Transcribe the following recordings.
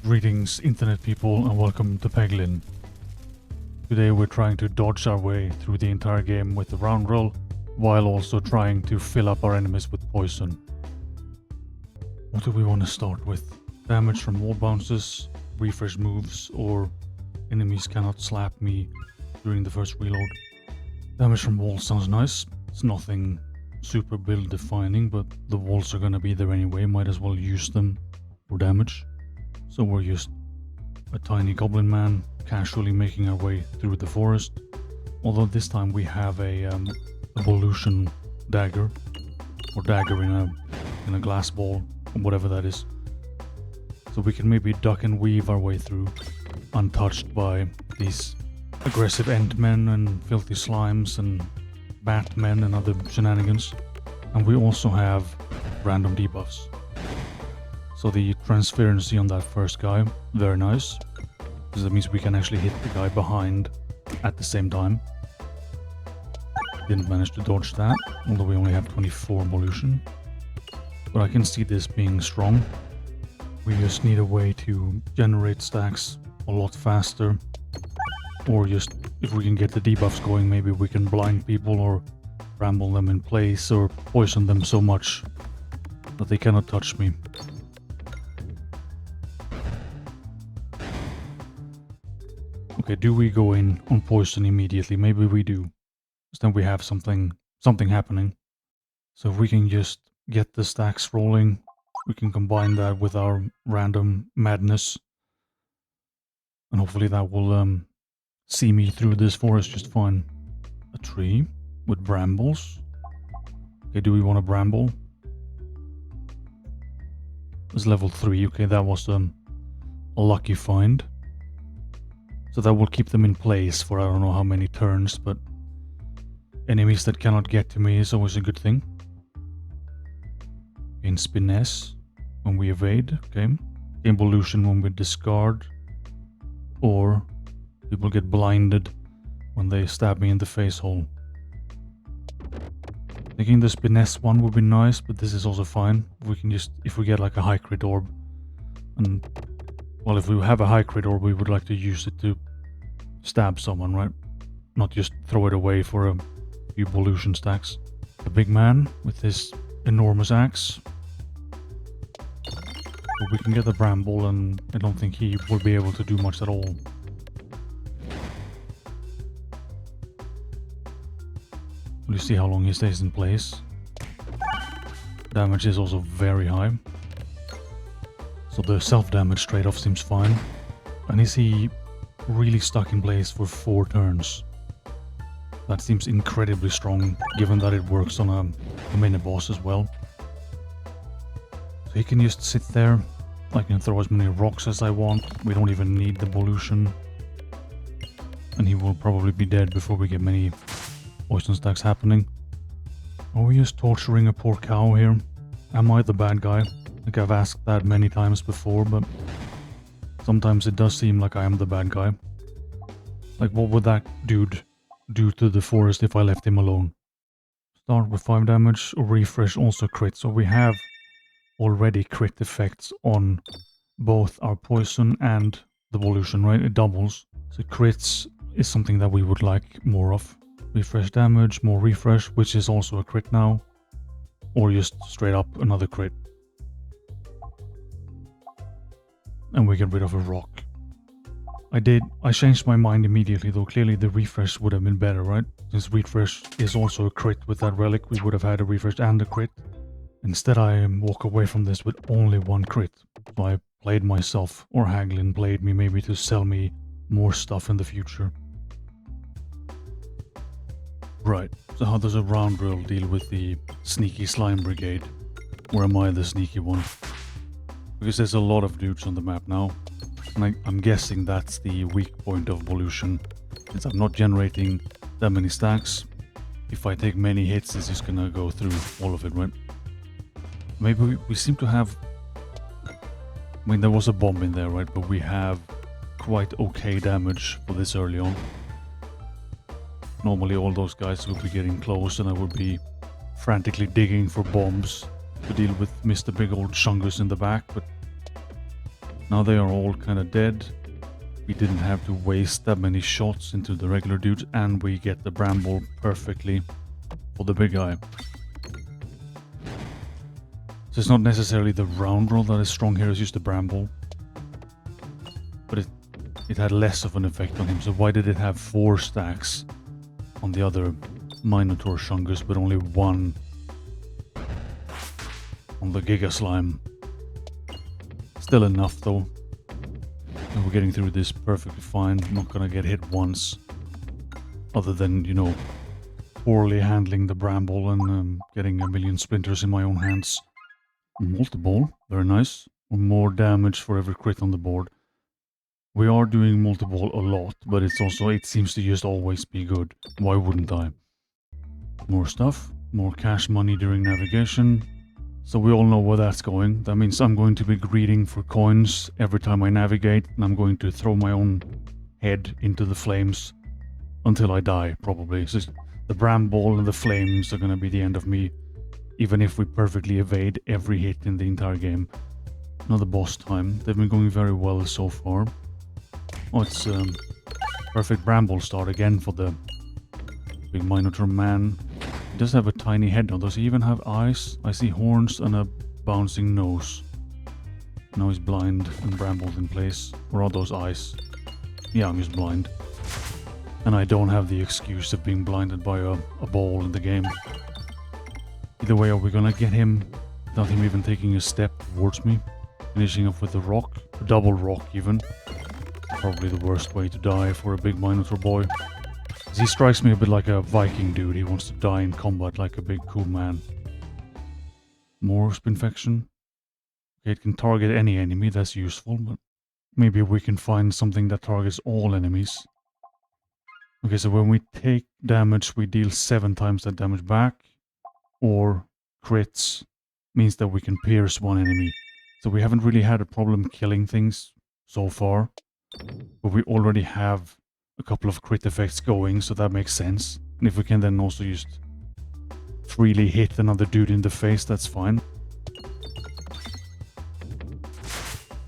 Greetings internet people and welcome to Peglin. Today we're trying to dodge our way through the entire game with the Roundrel while also trying to fill up our enemies with poison. What do we want to start with? Damage from wall bounces, refresh moves, or enemies cannot slap me during the first reload. Damage from walls sounds nice. It's nothing super build defining, but the walls are gonna be there anyway, might as well use them for damage. So we're just a tiny goblin man casually making our way through the forest. Although this time we have a ballusion dagger, or dagger in a glass ball, or whatever that is. So we can maybe duck and weave our way through, untouched by these aggressive endmen and filthy slimes and batmen and other shenanigans. And we also have random debuffs. So the transparency on that first guy, very nice, because that means we can actually hit the guy behind at the same time. Didn't manage to dodge that, although we only have 24 ballusion. But I can see this being strong. We just need a way to generate stacks a lot faster. Or just, if we can get the debuffs going, maybe we can blind people or bramble them in place or poison them so much that they cannot touch me. Okay, do we go in on poison immediately? Maybe we do. Because then we have something happening. So if we can just get the stacks rolling, we can combine that with our random madness. And hopefully that will see me through this forest just fine. A tree with brambles. Okay, do we want a bramble? It's level 3. Okay, that was a lucky find. So that will keep them in place for I don't know how many turns, but enemies that cannot get to me is always a good thing. In Spiness when we evade, okay. In Ballution when we discard, or people get blinded when they stab me in the face hole. Thinking the Spiness one would be nice, but this is also fine. We can just, if we get like a high crit orb, and well, if we have a high crit orb, we would like to use it to stab someone, right? Not just throw it away for a few ballution stacks. The big man with his enormous axe. But we can get the bramble, and I don't think he will be able to do much at all. Will you see how long he stays in place? Damage is also very high. So the self-damage trade-off seems fine. And is he really stuck in place for 4 turns? That seems incredibly strong, given that it works on a mini-boss as well. So he can just sit there. I can throw as many rocks as I want. We don't even need the ballution. And he will probably be dead before we get many poison stacks happening. Are we just torturing a poor cow here? Am I the bad guy? Like I've asked that many times before, but sometimes it does seem like I am the bad guy. Like, what would that dude do to the forest if I left him alone? Start with 5 damage, or refresh also crit. So we have already crit effects on both our poison and the ballution, right? It doubles. So crits is something that we would like more of. Refresh damage, more refresh, which is also a crit now. Or just straight up another crit. And we get rid of a rock. I changed my mind immediately, though clearly the refresh would have been better, right? Since refresh is also a crit with that relic, we would have had a refresh and a crit. Instead I walk away from this with only 1 crit. So I played myself, or Haglin played me maybe to sell me more stuff in the future. Right, so how does a Roundrel deal with the sneaky slime brigade? Or am I the sneaky one? Because there's a lot of dudes on the map now, and I'm guessing that's the weak point of Ballution. Since I'm not generating that many stacks, if I take many hits, it's just gonna go through all of it, right? Maybe we seem to have... I mean, there was a bomb in there, right? But we have quite okay damage for this early on. Normally all those guys would be getting close and I would be frantically digging for bombs to deal with Mr. Big Old Chungus in the back, but Now they are all kind of dead. We didn't have to waste that many shots into the regular dudes, and we get the bramble perfectly for the big guy. So it's not necessarily the Roundrel that is strong here, it's just the bramble. But it had less of an effect on him, so why did it have 4 stacks on the other Minotaur Shungus, but only 1 on the Giga Slime? Still enough though. And we're getting through this perfectly fine. I'm not gonna get hit once. Other than, you know, poorly handling the bramble and getting a million splinters in my own hands. Multi-ball, very nice. More damage for every crit on the board. We are doing multi-ball a lot, but it's also, it seems to just always be good. Why wouldn't I? More stuff, more cash money during navigation. So we all know where that's going. That means I'm going to be greeting for coins every time I navigate, and I'm going to throw my own head into the flames until I die, probably. So the bramble and the flames are going to be the end of me, even if we perfectly evade every hit in the entire game. Another boss time. They've been going very well so far. Oh, it's perfect bramble start again for the big Minotaur man. He does have a tiny head now. Does he even have eyes? I see horns and a bouncing nose. Now he's blind and brambled in place. Or are those eyes? Yeah, I'm just blind. And I don't have the excuse of being blinded by a ball in the game. Either way, are we gonna get him without him even taking a step towards me? Finishing off with a rock. A double rock even. Probably the worst way to die for a big Minotaur boy. He strikes me a bit like a Viking dude. He wants to die in combat like a big cool man. More spinfection. Okay, it can target any enemy, that's useful, but maybe we can find something that targets all enemies. Okay, so when we take damage, we deal 7 times that damage back. Or crits means that we can pierce one enemy. So we haven't really had a problem killing things so far. But we already have a couple of crit effects going, so that makes sense. And if we can then also just freely hit another dude in the face, that's fine.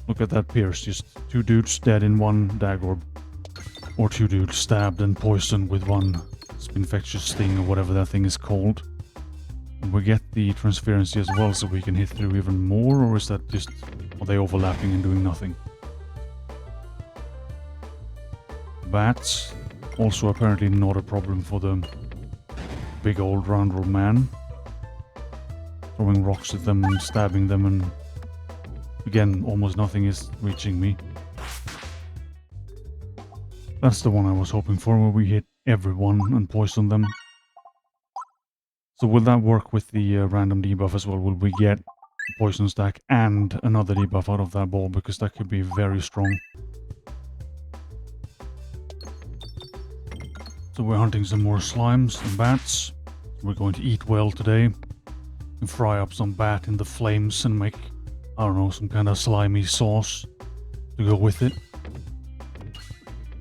Look at that pierce, just 2 dudes dead in 1 dagger. Or 2 dudes stabbed and poisoned with 1 spinfectious sting or whatever that thing is called. And we get the transparency as well, so we can hit through even more, or is that just, are they overlapping and doing nothing? Bats, also apparently not a problem for the big old Roundrel man. Throwing rocks at them and stabbing them, and again, almost nothing is reaching me. That's the one I was hoping for, where we hit everyone and poison them. So will that work with the random debuff as well? Will we get a poison stack and another debuff out of that ball? Because that could be very strong. So we're hunting some more slimes and bats. We're going to eat well today. And fry up some bat in the flames and make, I don't know, some kind of slimy sauce to go with it.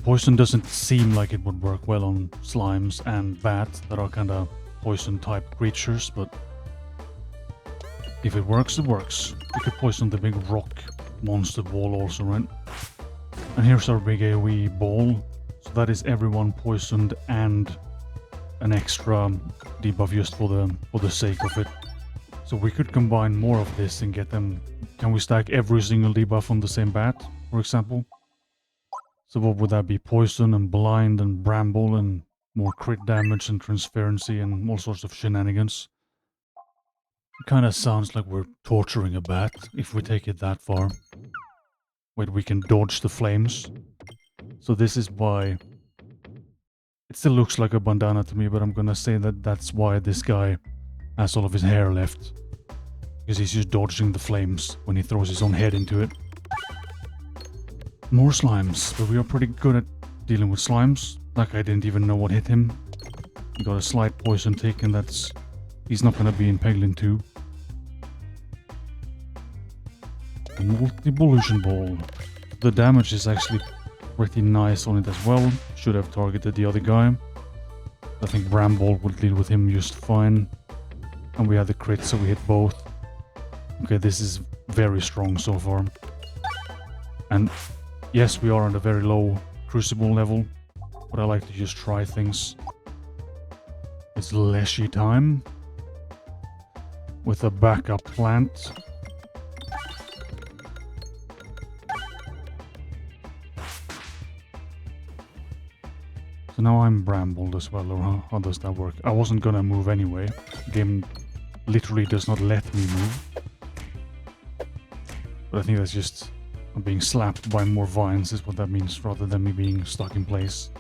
Poison doesn't seem like it would work well on slimes and bats that are kind of poison type creatures, but if it works, it works. We could poison the big rock monster ball also, right? And here's our big AoE ball. So that is everyone poisoned and an extra debuff just for the sake of it. So we could combine more of this and get them. Can we stack every single debuff on the same bat, for example? So what would that be? Poison and blind and bramble and more crit damage and transparency and all sorts of shenanigans. It kind of sounds like we're torturing a bat if we take it that far. Wait, we can dodge the flames. So this is why... It still looks like a bandana to me, but I'm gonna say that that's why this guy has all of his hair left. Because he's just dodging the flames when he throws his own head into it. More slimes, but we are pretty good at dealing with slimes. That guy didn't even know what hit him. He got a slight poison tick, and that's... He's not gonna be in Peglin 2. A multi-ballusion ball. The damage is actually pretty nice on it as well. Should have targeted the other guy. I think Bramble would deal with him just fine. And we had the crit, so we hit both. Okay, this is very strong so far. And yes, we are on a very low crucible level, but I like to just try things. It's leshy time with a backup plant. So now I'm brambled as well, or how does that work? I wasn't gonna move anyway. The game literally does not let me move. But I think that's just I'm being slapped by more vines is what that means, rather than me being stuck in place.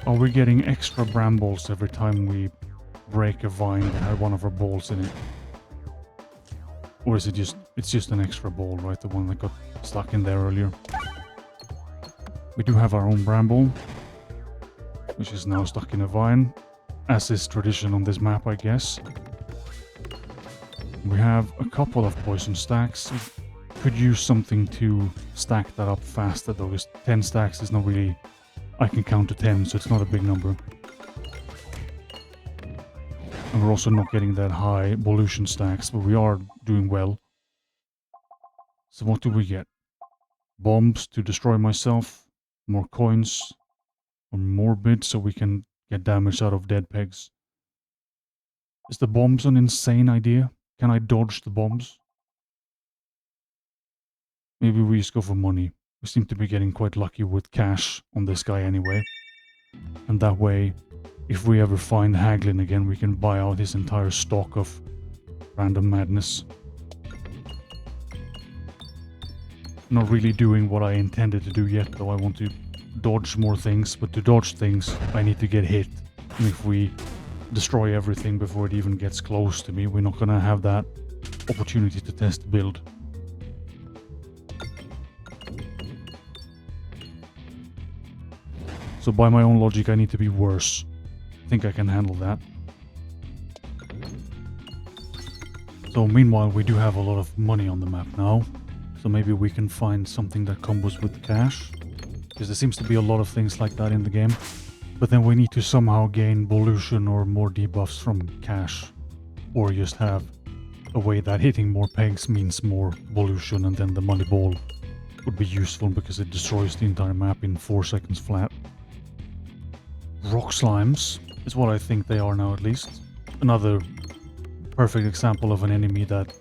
Are we getting extra brambles every time we break a vine that had one of our balls in it? Or is it just, it's just an extra ball, right? The one that got stuck in there earlier. We do have our own bramble, which is now stuck in a vine, as is tradition on this map, I guess. We have a couple of poison stacks. We could use something to stack that up faster, though, because 10 stacks is not really... I can count to 10, so it's not a big number. And we're also not getting that high ballusion stacks, but we are doing well. So what do we get? Bombs to destroy myself, more coins, or more bits so we can get damage out of dead pegs. Is the bombs an insane idea? Can I dodge the bombs? Maybe we just go for money. We seem to be getting quite lucky with cash on this guy anyway. And that way, if we ever find Haglin again, we can buy out his entire stock of random madness. Not really doing what I intended to do yet, though. I want to dodge more things, but to dodge things, I need to get hit. And if we destroy everything before it even gets close to me, we're not gonna have that opportunity to test the build. So by my own logic, I need to be worse. I think I can handle that. So meanwhile, we do have a lot of money on the map now. So maybe we can find something that combos with cash. Because there seems to be a lot of things like that in the game. But then we need to somehow gain ballution or more debuffs from cash. Or just have a way that hitting more pegs means more ballution, and then the money ball would be useful because it destroys the entire map in 4 seconds flat. Rock slimes is what I think they are now, at least. Another perfect example of an enemy that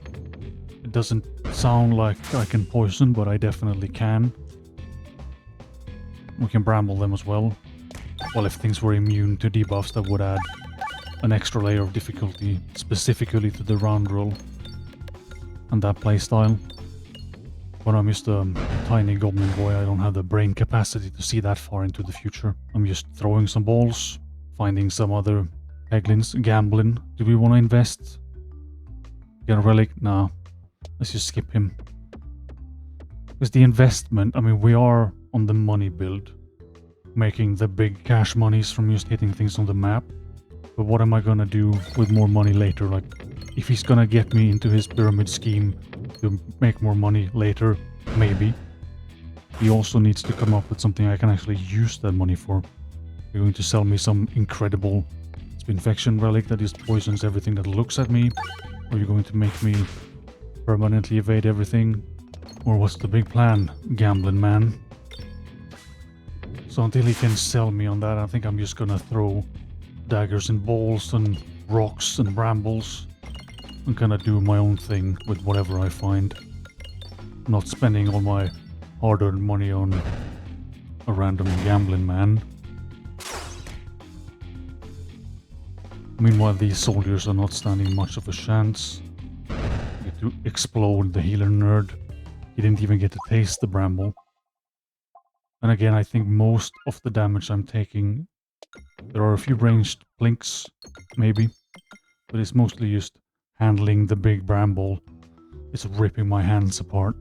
it doesn't sound like I can poison, but I definitely can. We can bramble them as well. Well, if things were immune to debuffs, that would add an extra layer of difficulty specifically to the Roundrel and that playstyle. But I'm just a tiny goblin boy. I don't have the brain capacity to see that far into the future. I'm just throwing some balls, finding some other Peglins, gambling. Do we want to invest? Get a relic? Nah. Let's just skip him. Because the investment, I mean, we are on the money build, making the big cash monies from just hitting things on the map. But what am I gonna do with more money later? Like, if he's gonna get me into his pyramid scheme to make more money later, maybe. He also needs to come up with something I can actually use that money for. You're going to sell me some incredible infection relic that just poisons everything that looks at me? Or are you going to make me permanently evade everything? Or what's the big plan, gambling man? So until he can sell me on that, I think I'm just gonna throw daggers and balls and rocks and brambles and kind of do my own thing with whatever I find. Not spending all my hard-earned money on a random gambling man. Meanwhile, these soldiers are not standing much of a chance. Get to explode the healer nerd. He didn't even get to taste the bramble. And again, I think most of the damage I'm taking... There are a few ranged blinks, maybe. But it's mostly just handling the big bramble. It's ripping my hands apart.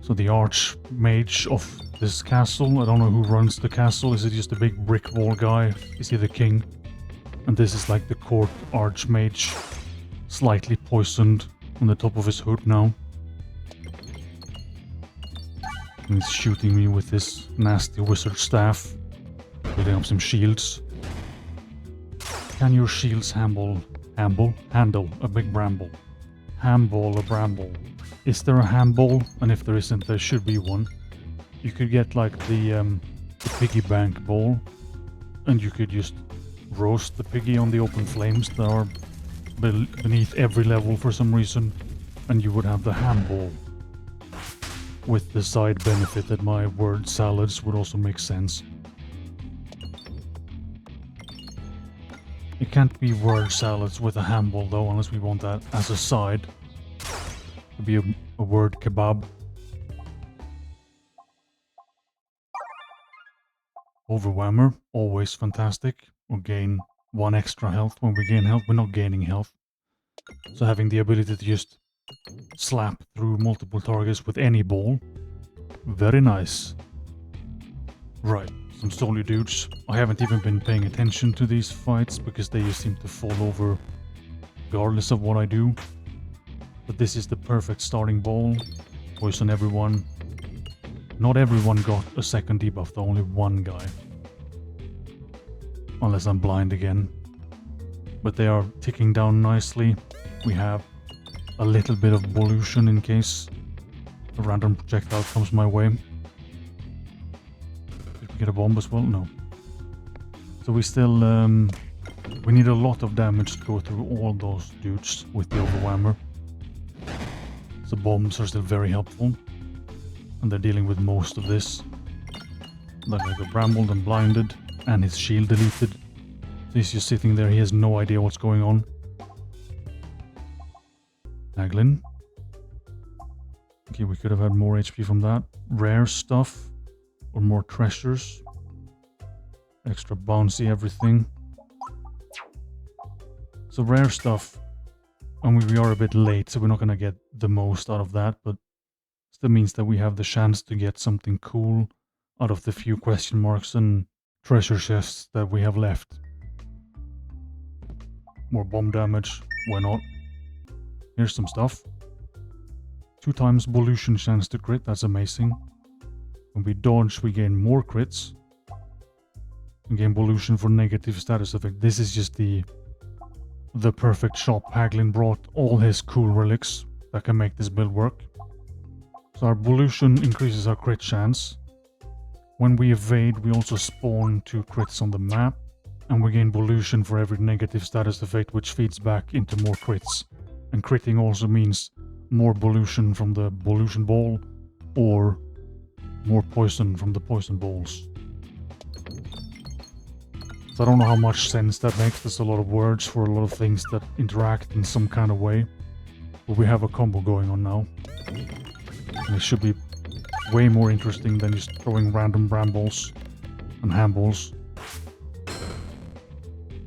So the archmage of this castle, I don't know who runs the castle. Is it just a big brick wall guy? Is he the king? And this is like the court archmage, slightly poisoned on the top of his hood now. And he's shooting me with this nasty wizard staff, building up some shields. Can your shields handle a big bramble? Hamball or Bramble. Is there a Hamball? And if there isn't, there should be one. You could get like the piggy bank ball, and you could just roast the piggy on the open flames that are beneath every level for some reason, and you would have the Hamball. With the side benefit that my word salads would also make sense. It can't be word salads with a Hamball though, unless we want that as a side. It'd be a word kebab. Overwhammer, always fantastic. We'll gain 1 extra health. When we gain health, we're not gaining health. So having the ability to just slap through multiple targets with any ball. Very nice. Right, some solo dudes. I haven't even been paying attention to these fights because they just seem to fall over regardless of what I do. But this is the perfect starting ball. Poison everyone. Not everyone got a second debuff though, only one guy. Unless I'm blind again. But they are ticking down nicely. We have a little bit of ballusion in case a random projectile comes my way. Did we get a bomb as well? No. So we still we need a lot of damage to go through all those dudes with the Overwhammer. So bombs are still very helpful. And they're dealing with most of this. Like I got brambled and blinded, and his shield deleted. So he's just sitting there, he has no idea what's going on. Leglin. Okay, we could have had more HP from that. Rare stuff, or more treasures. Extra bouncy everything. So rare stuff, and we are a bit late, so we're not gonna get the most out of that, but that means that we have the chance to get something cool out of the few question marks and treasure chests that we have left. More bomb damage, why not? Here's some stuff. 2 times ballusion chance to crit, that's amazing. When we dodge, we gain more crits. We gain ballusion for negative status effect. This is just the perfect shop. Peglin brought all his cool relics that can make this build work. So our ballution increases our crit chance. When we evade, we also spawn 2 crits on the map. And we gain ballusion for every negative status effect, which feeds back into more crits. And critting also means more ballution from the ballution ball, or more poison from the poison balls. So I don't know how much sense that makes. There's a lot of words for a lot of things that interact in some kind of way. But we have a combo going on now. And it should be way more interesting than just throwing random brambles and handballs.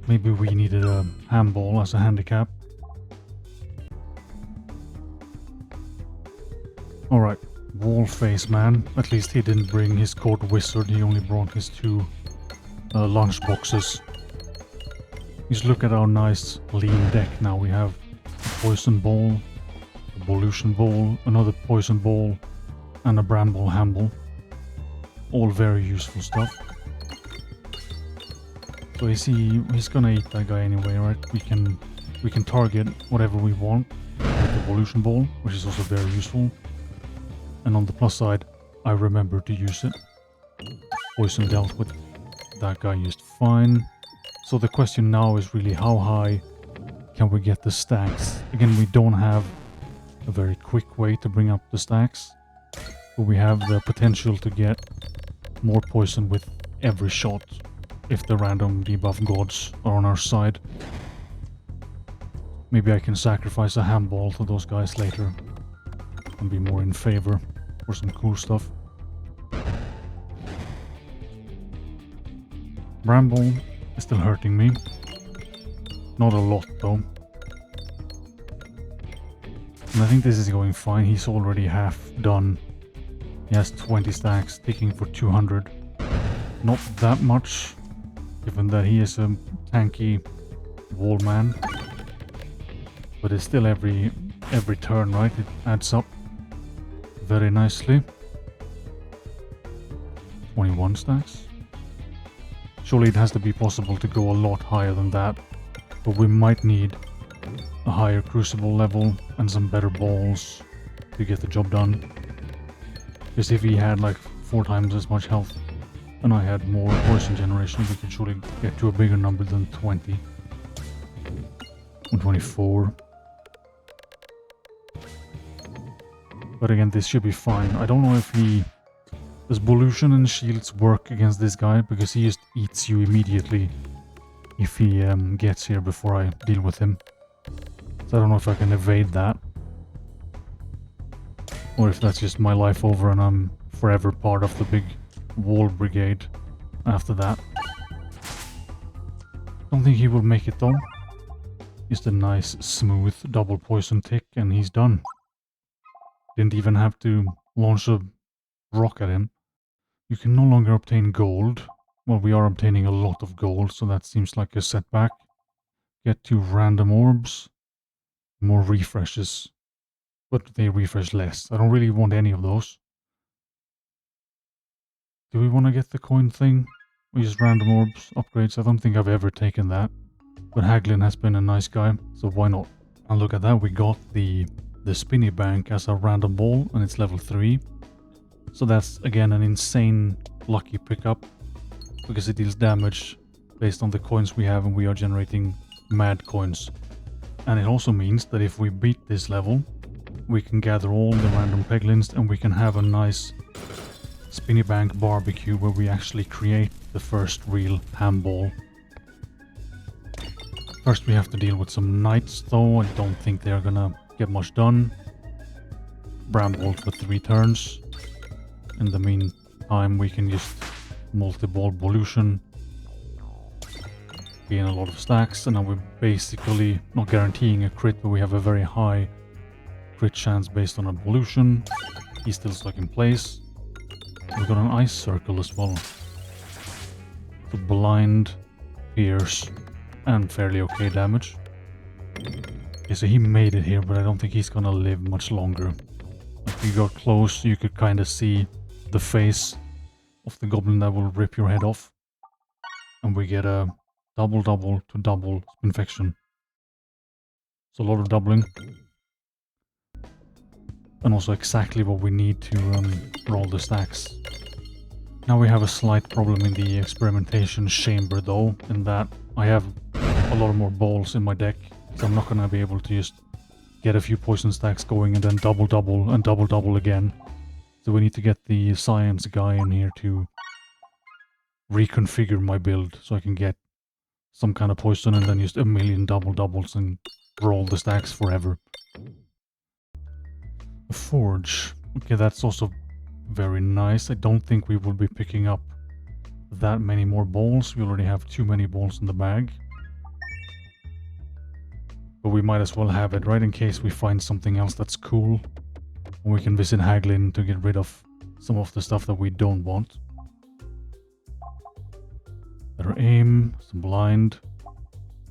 Maybe we needed a handball as a handicap. Alright, wall face man. At least he didn't bring his court wizard, he only brought his 2 lunch boxes. Just look at our nice lean deck now. We have a poison ball, a ballution ball, another poison ball, and a bramble Hamball. All very useful stuff. So he's gonna eat that guy anyway, right? We can target whatever we want with the ballution ball, which is also very useful. And on the plus side, I remember to use it. Poison dealt with that guy just fine. So the question now is really how high can we get the stacks? Again, we don't have a very quick way to bring up the stacks, but we have the potential to get more poison with every shot if the random debuff gods are on our side. Maybe I can sacrifice a handball to those guys later and be more in favor for some cool stuff. Bramble is still hurting me. Not a lot though. And I think this is going fine. He's already half done. He has 20 stacks, ticking for 200. Not that much, given that he is a tanky wall man. But it's still every turn, right? It adds up very nicely. 21 stacks. Surely it has to be possible to go a lot higher than that. But we might need a higher crucible level and some better balls to get the job done. Because if he had like 4 times as much health and I had more poison generation, we could surely get to a bigger number than 20. 124. But again, this should be fine. I don't know if he... Does ballusion and shields work against this guy? Because he just eats you immediately if he gets here before I deal with him. So I don't know if I can evade that. Or if that's just my life over and I'm forever part of the big wall brigade after that. Don't think he will make it though. Just a nice smooth double poison tick and he's done. Didn't even have to launch a rock at him. You can no longer obtain gold. Well, we are obtaining a lot of gold, so that seems like a setback. Get 2 random orbs. More refreshes. But they refresh less. I don't really want any of those. Do we want to get the coin thing? We use random orbs, upgrades. I don't think I've ever taken that. But Haglin has been a nice guy, so why not? And look at that, we got the spinny bank as a random ball, and it's level 3. So that's, again, an insane lucky pickup. Because it deals damage based on the coins we have, and we are generating mad coins. And it also means that if we beat this level, we can gather all the random Peglins and we can have a nice spinny bank barbecue where we actually create the first real Hamball. First we have to deal with some knights though. I don't think they're gonna get much done. Bramble for 3 turns. In the meantime we can just multi-ball ballution, gain a lot of stacks, and now we're basically not guaranteeing a crit, but we have a very high crit chance based on a ballution. He's still stuck in place. We've got an ice circle as well. So blind, pierce, and fairly okay damage. Okay, so he made it here, but I don't think he's gonna live much longer. If you got close, you could kind of see the face of the goblin that will rip your head off. And we get a double to double infection. So a lot of doubling. And also exactly what we need to roll the stacks. Now we have a slight problem in the experimentation chamber though, in that I have a lot more balls in my deck, so I'm not gonna be able to just get a few poison stacks going and then double and double again. So we need to get the science guy in here to reconfigure my build so I can get some kind of poison and then just a million doubles and roll the stacks forever. A forge. Okay, that's also very nice. I don't think we will be picking up that many more balls. We already have too many balls in the bag. But we might as well have it, right, in case we find something else that's cool. And we can visit Leglin to get rid of some of the stuff that we don't want. Better aim, some blind.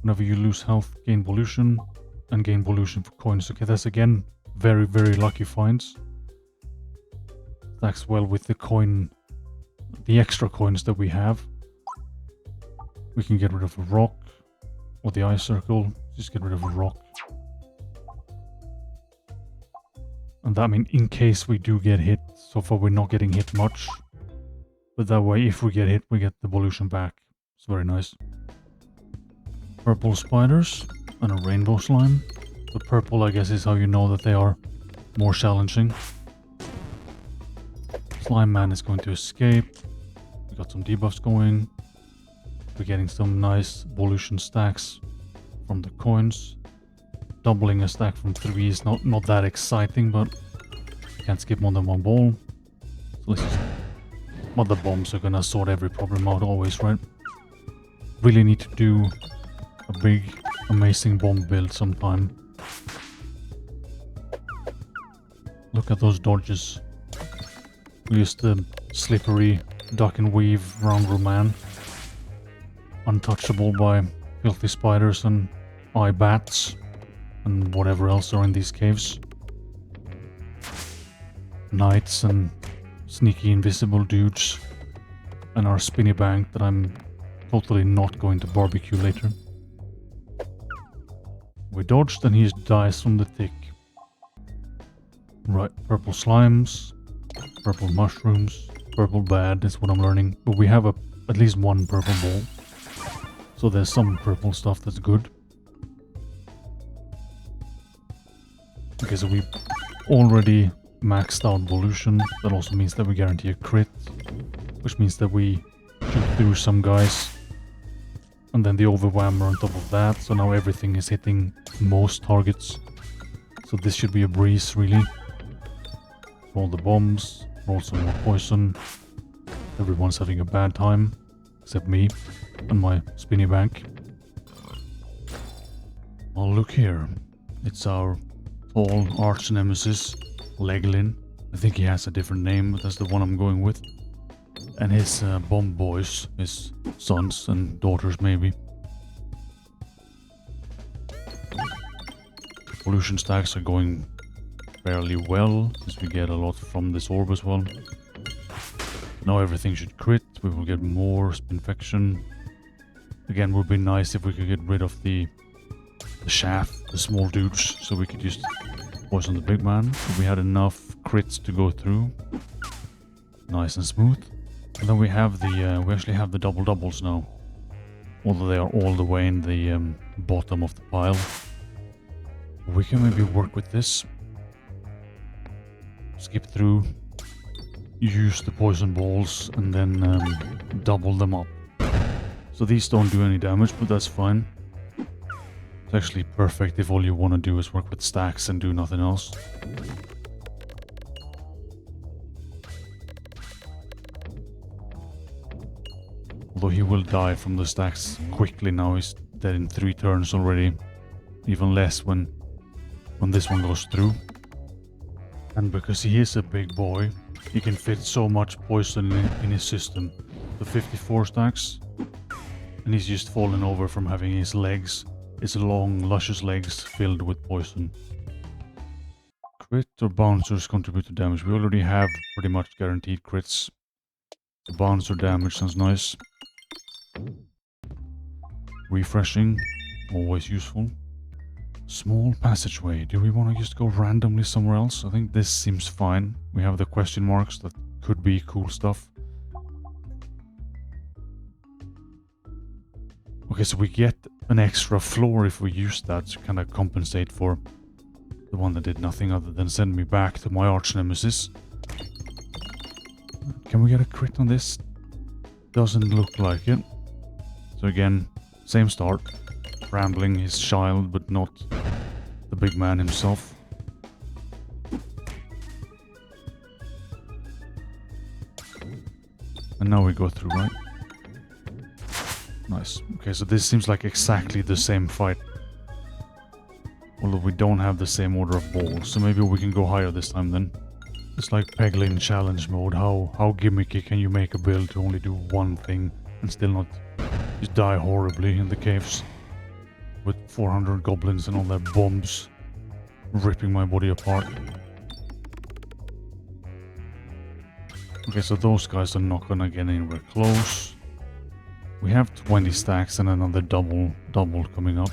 Whenever you lose health, gain ballution. And gain ballution for coins. Okay, that's again very, very lucky finds. Stacks well with the coin, the extra coins that we have. We can get rid of a rock. Or the eye circle. Just get rid of a rock. And that means in case we do get hit. So far we're not getting hit much. But that way if we get hit we get the ballution back. It's very nice. Purple spiders and a rainbow slime. The purple I guess is how you know that they are more challenging. Slime man is going to escape. We got some debuffs going. We're getting some nice ballution stacks from the coins. Doubling a stack from 3 is not that exciting, but can't skip more than 1 ball. So let's just... Mother bombs are gonna sort every problem out always, right? Really need to do a big, amazing bomb build sometime. Look at those dodges. We use the slippery duck and weave Roundrel man. Untouchable by filthy spiders and eye bats and whatever else are in these caves. Knights and sneaky invisible dudes. And our spinny bank that I'm totally not going to barbecue later. We dodged and he dies from the tick. Right, purple slimes, purple mushrooms, purple bad is what I'm learning. But we have at least one purple ball. So there's some purple stuff that's good. Okay, so we already maxed out ballusion. That also means that we guarantee a crit, which means that we shoot through some guys. And then the overwhammer on top of that, so now everything is hitting most targets. So this should be a breeze, really. Roll the bombs, roll some more poison. Everyone's having a bad time, except me and my spinny bank. Oh, look here. It's our tall arch nemesis, Leglin. I think he has a different name, but that's the one I'm going with. And his bomb boys, his sons and daughters maybe. Pollution stacks are going fairly well, since we get a lot from this orb as well. Now everything should crit, we will get more infection. Again, would be nice if we could get rid of the shaft, the small dudes, so we could just poison the big man. But we had enough crits to go through. Nice and smooth. And then we have we actually have the double doubles now. Although they are all the way in the bottom of the pile. We can maybe work with this. Skip through. Use the poison balls and then double them up. So these don't do any damage, but that's fine. It's actually perfect if all you want to do is work with stacks and do nothing else. Although he will die from the stacks quickly now, he's dead in 3 turns already. Even less when this one goes through. And because he is a big boy, he can fit so much poison in his system. The 54 stacks. And he's just fallen over from having his legs, his long, luscious legs filled with poison. Crit or bouncers contribute to damage. We already have pretty much guaranteed crits. The bouncer damage sounds nice. Refreshing, always useful. Small passageway. Do we want to just go randomly somewhere else? I think this seems fine. We have the question marks that could be cool stuff. Okay, so we get an extra floor if we use that to kind of compensate for the one that did nothing other than send me back to my arch nemesis. Can we get a crit on this? Doesn't look like it. So again, same start. Rambling his child, but not the big man himself. And now we go through, right? Nice. Okay, so this seems like exactly the same fight. Although we don't have the same order of balls, so maybe we can go higher this time then. It's like Peglin challenge mode. How gimmicky can you make a build to only do one thing and still not just die horribly in the caves? With 400 goblins and all their bombs ripping my body apart. Okay, so those guys are not gonna get anywhere close. We have 20 stacks and another double coming up.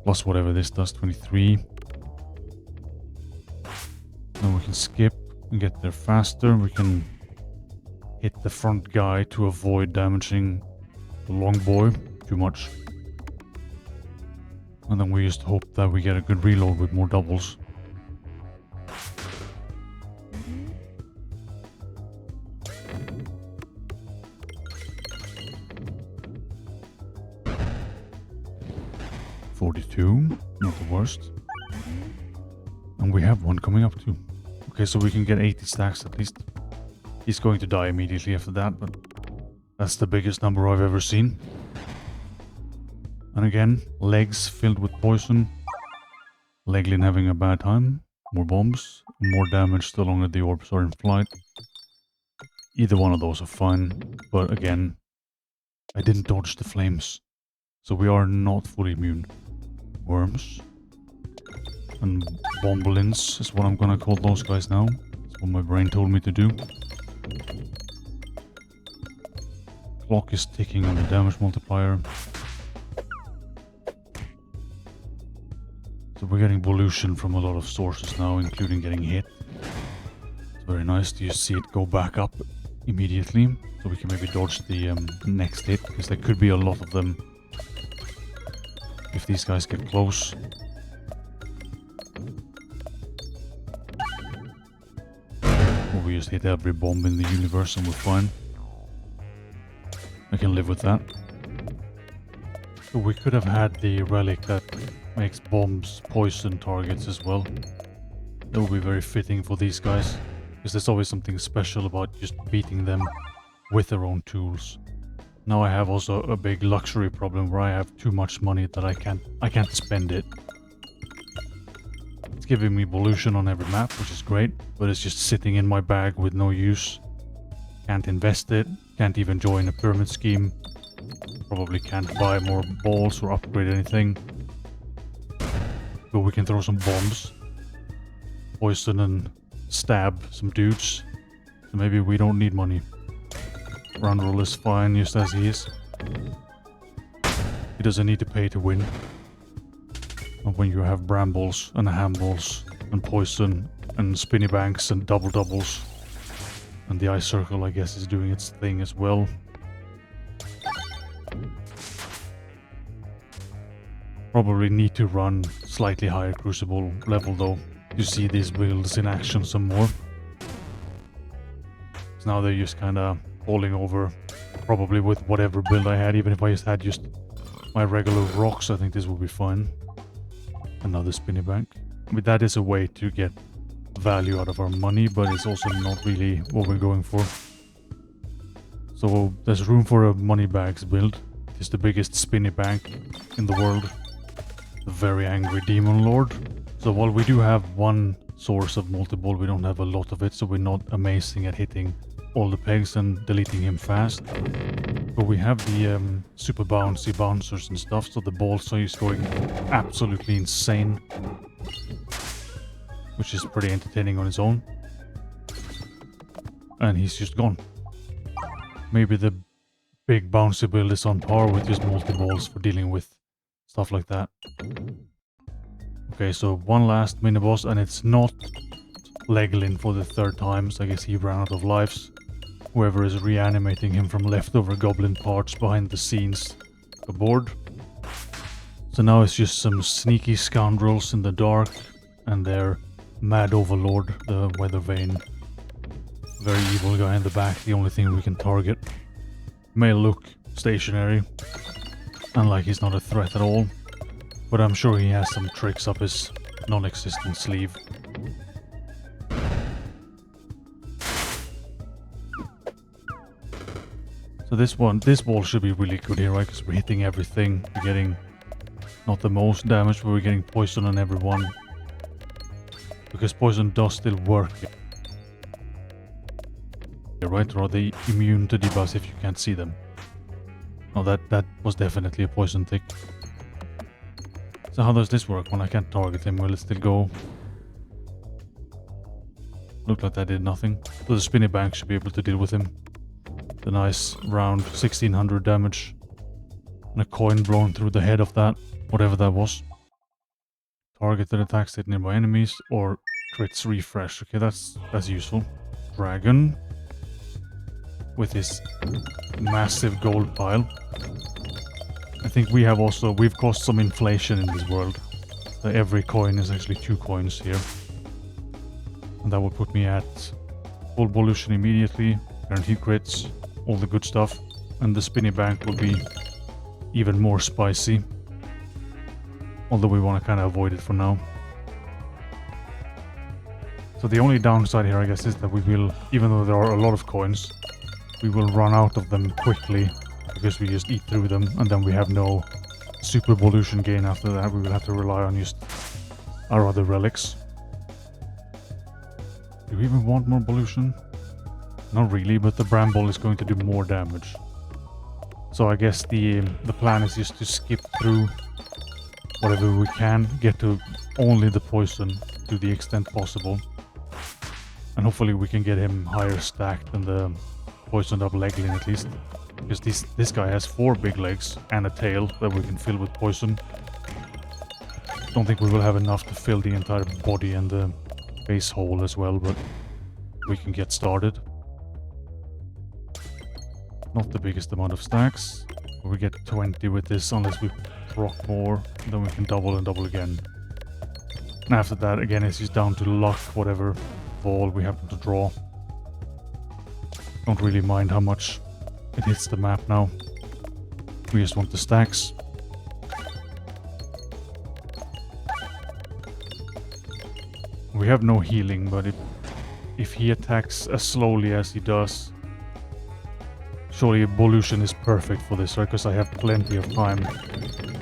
Plus whatever this does, 23. Then we can skip and get there faster. We can hit the front guy to avoid damaging the long boy too much. And then we just hope that we get a good reload with more doubles. $42, not the worst. And we have one coming up too. Okay, so we can get 80 stacks at least. He's going to die immediately after that, but that's the biggest number I've ever seen. And again, legs filled with poison. Leglin having a bad time. More bombs. More damage the longer the orbs are in flight. Either one of those are fine. But again, I didn't dodge the flames. So we are not fully immune. Worms. And bomblins is what I'm gonna call those guys now. That's what my brain told me to do. Clock is ticking on the damage multiplier. So we're getting ballusion from a lot of sources now, including getting hit. It's very nice to see it go back up immediately, so we can maybe dodge the next hit, because there could be a lot of them if these guys get close. Or we just hit every bomb in the universe and we're fine. I can live with that. So we could have had the relic that makes bombs poison targets as well. That would be very fitting for these guys, because there's always something special about just beating them with their own tools. Now I have also a big luxury problem where I have too much money that I can't spend it. It's giving me ballusion on every map, which is great, but it's just sitting in my bag with no use. Can't invest it, can't even join a pyramid scheme. Probably can't buy more balls or upgrade anything. But we can throw some bombs, poison and stab some dudes. So maybe we don't need money. Roundrel is fine just as he is. He doesn't need to pay to win. Not when you have brambles and hamballs and poison and spinny banks and double doubles. And the ice circle, I guess, is doing its thing as well. Probably need to run slightly higher crucible level though, to see these builds in action some more. So now they're just kinda falling over, probably with whatever build I had. Even if I just had just my regular rocks, I think this will be fine. Another spinny bank. I mean, that is a way to get value out of our money, but it's also not really what we're going for. So there's room for a money bags build. It's the biggest spinny bank in the world. The very angry demon lord. So while we do have one source of multi-ball, we don't have a lot of it, so we're not amazing at hitting all the pegs and deleting him fast. But we have the super bouncy bouncers and stuff, so the ball so he's going absolutely insane. Which is pretty entertaining on its own. And he's just gone. Maybe the big bouncy build is on par with just multi-balls for dealing with stuff like that. Okay, so one last mini-boss, and it's not Leglin for the third time, so I guess he ran out of lives. Whoever is reanimating him from leftover goblin parts behind the scenes aboard. So now it's just some sneaky scoundrels in the dark, and their mad overlord, the weather vane. Very evil guy in the back, the only thing we can target. May look stationary, and like he's not a threat at all, but I'm sure he has some tricks up his non-existent sleeve. So this wall should be really good here, right? Because we're hitting everything. We're getting not the most damage, but we're getting poison on everyone. Because poison does still work. Right? Or are they immune to debuffs if you can't see them? Oh, that was definitely a poison tick. So how does this work? When I can't target him, will it still go? Looked like that did nothing. So the spinny bank should be able to deal with him. The nice round 1600 damage. And a coin blown through the head of that, whatever that was. Targeted attacks hit nearby enemies or crits refresh. Okay, that's useful. Dragon. With his massive gold pile. I think we've caused some inflation in this world. Every coin is actually 2 coins here. And that will put me at full ballution immediately, guaranteed crits, all the good stuff. And the spinny bank will be even more spicy. Although we want to kind of avoid it for now. So the only downside here, I guess, is that we will, even though there are a lot of coins, we will run out of them quickly because we just eat through them, and then we have no super ballution gain after that. We will have to rely on just our other relics. Do we even want more ballution? Not really, but the bramble is going to do more damage. So I guess the plan is just to skip through whatever we can, get to only the poison to the extent possible. And hopefully we can get him higher stacked than the poisoned up Leglin at least. Because this guy has 4 big legs and a tail that we can fill with poison. Don't think we will have enough to fill the entire body and the base hole as well, but we can get started. Not the biggest amount of stacks. We get 20 with this unless we proc more, then we can double and double again. And after that, again, it's just down to luck, whatever ball we happen to draw. Don't really mind how much it hits the map now. We just want the stacks. We have no healing, but if he attacks as slowly as he does, surely a ballusion is perfect for this, right? Because I have plenty of time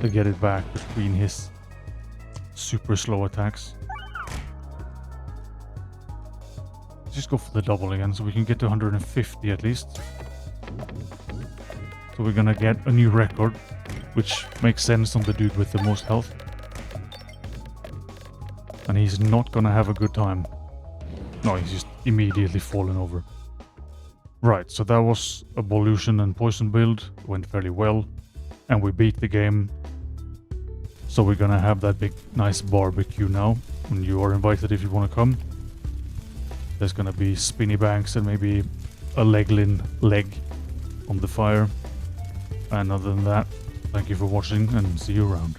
to get it back between his super slow attacks. Let's just go for the double again, so we can get to 150 at least. So we're gonna get a new record, which makes sense on the dude with the most health. And he's not gonna have a good time. No, he's just immediately fallen over. Right, so that was a ballusion and poison build. Went fairly well. And we beat the game. So we're gonna have that big, nice barbecue now. And you are invited if you wanna come. There's gonna be spinny banks and maybe a Leglin leg on the fire. And other than that, thank you for watching and see you around.